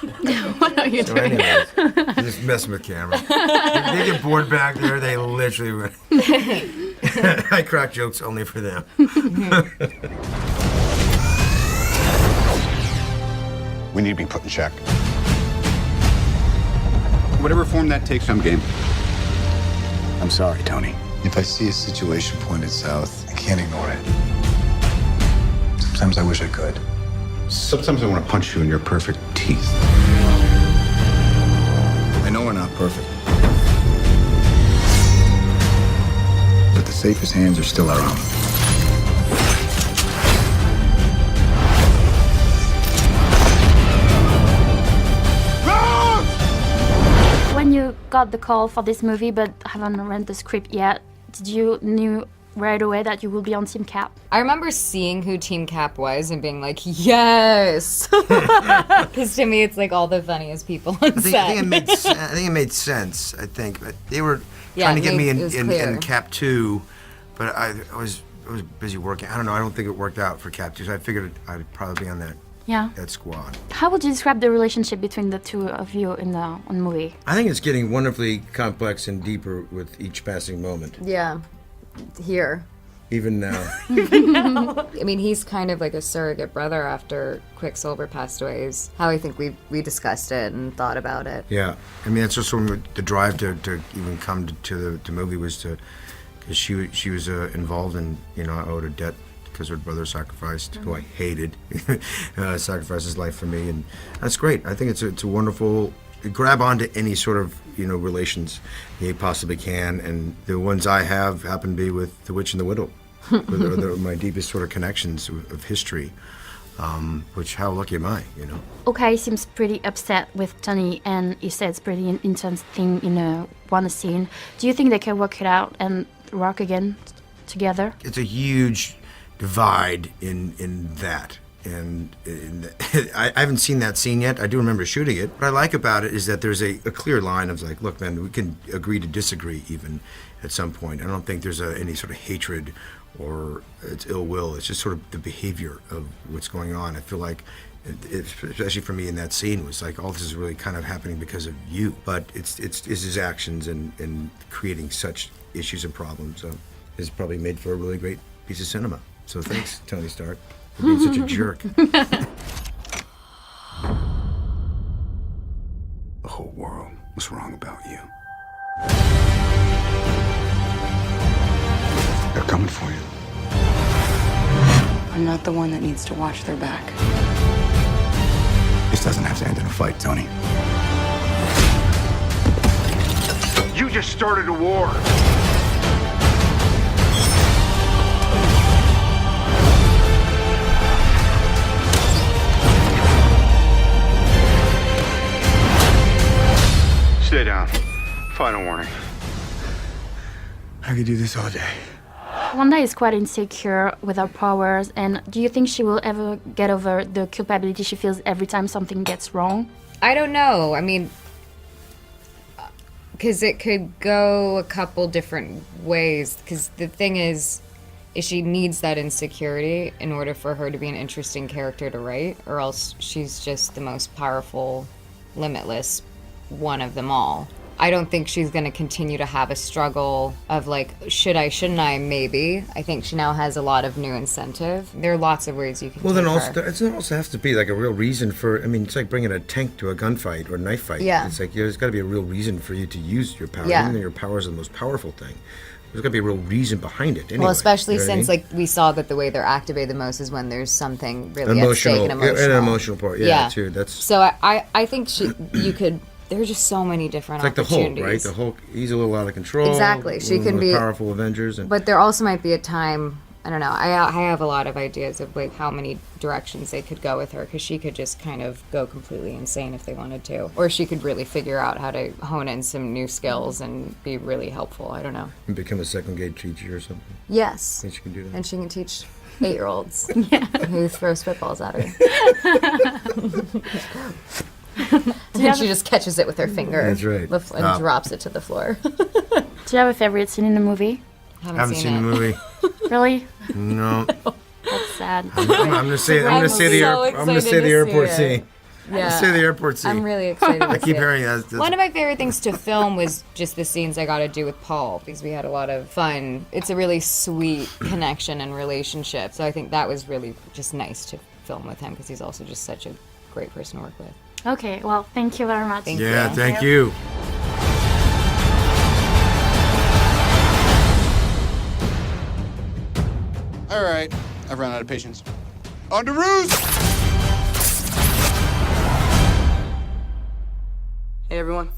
What are you So doing? anyways, I'm just messing with camera. They get bored back there, they literally... I crack jokes only for them. We need to be put in check. Whatever form that takes, I'm game. I'm sorry, Tony. If I see a situation pointed south, I can't ignore it. Sometimes I wish I could. Sometimes I want to punch you in your perfect teeth. I know we're not perfect. But the safest hands are still our own. When you got the call for this movie but haven't read the script yet, did you knew right away that you will be on Team Cap? I remember seeing who Team Cap was and being like, yes! Because to me, it's like all the funniest people on I think set. it made sense. I think, but they were trying to get me it was clear. in Cap 2, but I was busy working. I don't know. I don't think it worked out for Cap 2, so I figured I'd probably be on that squad. How would you describe the relationship between the two of you in the movie? I think it's getting wonderfully complex and deeper with each passing moment, Yeah, here. even now. I mean, he's kind of like a surrogate brother after Quicksilver passed away, is how I think we discussed it and thought about it. Yeah, I mean, that's just sort of the drive to even come to the movie was to, because she was involved in, I owed a debt because her brother sacrificed, who I hated, sacrificed his life for me, and that's great. I think it's a wonderful, grab onto any sort of, relations you possibly can, and the ones I have happen to be with The Witch and the Widow. They're my deepest sort of connections of history, which how lucky am I, Okay, seems pretty upset with Tony, and he says pretty intense thing in one scene. Do you think they can work it out and rock again together? It's a huge divide in that. And I haven't seen that scene yet. I do remember shooting it. What I like about it is that there's a clear line of like, look, man, we can agree to disagree even at some point. I don't think there's any sort of hatred or it's ill will. It's just sort of the behavior of what's going on. I feel like, especially for me in that scene, was like all this is really kind of happening because of you. But it's his actions and creating such issues and problems is probably made for a really great piece of cinema. So thanks, Tony Stark, for being such a jerk. The whole world was wrong about you. They're coming for you. I'm not the one that needs to watch their back. This doesn't have to end in a fight, Tony. You just started a war. Stay down. Final warning. I could do this all day. Wanda is quite insecure with her powers, and do you think she will ever get over the culpability she feels every time something gets wrong? I don't know. I mean, because it could go a couple different ways. Because the thing is she needs that insecurity in order for her to be an interesting character to write, or else she's just the most powerful, limitless one of them all. I don't think she's going to continue to have a struggle of like, should I, shouldn't I, maybe. I think she now has a lot of new incentive. There are lots of ways you can Well, take then also, her. it also has to be like a real reason for, it's like bringing a tank to a gunfight or knife fight. Yeah. It's like, there's got to be a real reason for you to use your power. Yeah. Even though your power is the most powerful thing. There's got to be a real reason behind it anyway. Well, especially You know what I since mean? like we saw that the way they're activated the most is when there's something really Emotional, at stake and emotional. and an emotional part, yeah, too. That's So I think you could. There are just so many different it's like the Hulk, opportunities. right? The Hulk, he's a little out of control. Exactly. She one of can the be- powerful Avengers, and But there also might be a time. I don't know. I have a lot of ideas of like how many directions they could go with her, because she could just kind of go completely insane if they wanted to, or she could really figure out how to hone in some new skills and be really helpful. I don't know. become a second grade teacher or something. Yes. I think she can do that. And she can teach 8-year-olds who throw spitballs at her. And she just catches it with her finger. That's right. And drops it to the floor. Do you have a favorite scene in the movie? Haven't seen the movie. Really? No. That's sad. I'm gonna say I'm the so I'm gonna say excited the to airport see scene. Yeah. Say the airport scene. I'm really excited. I keep hearing that. One of my favorite things to film was just the scenes I got to do with Paul because we had a lot of fun. It's a really sweet connection and relationship. So I think that was really just nice to film with him because he's also just such a great person to work with. Okay, well, thank you very much. Thank Yeah, you. thank you. All right, I've run out of patience. On to roost! Hey everyone.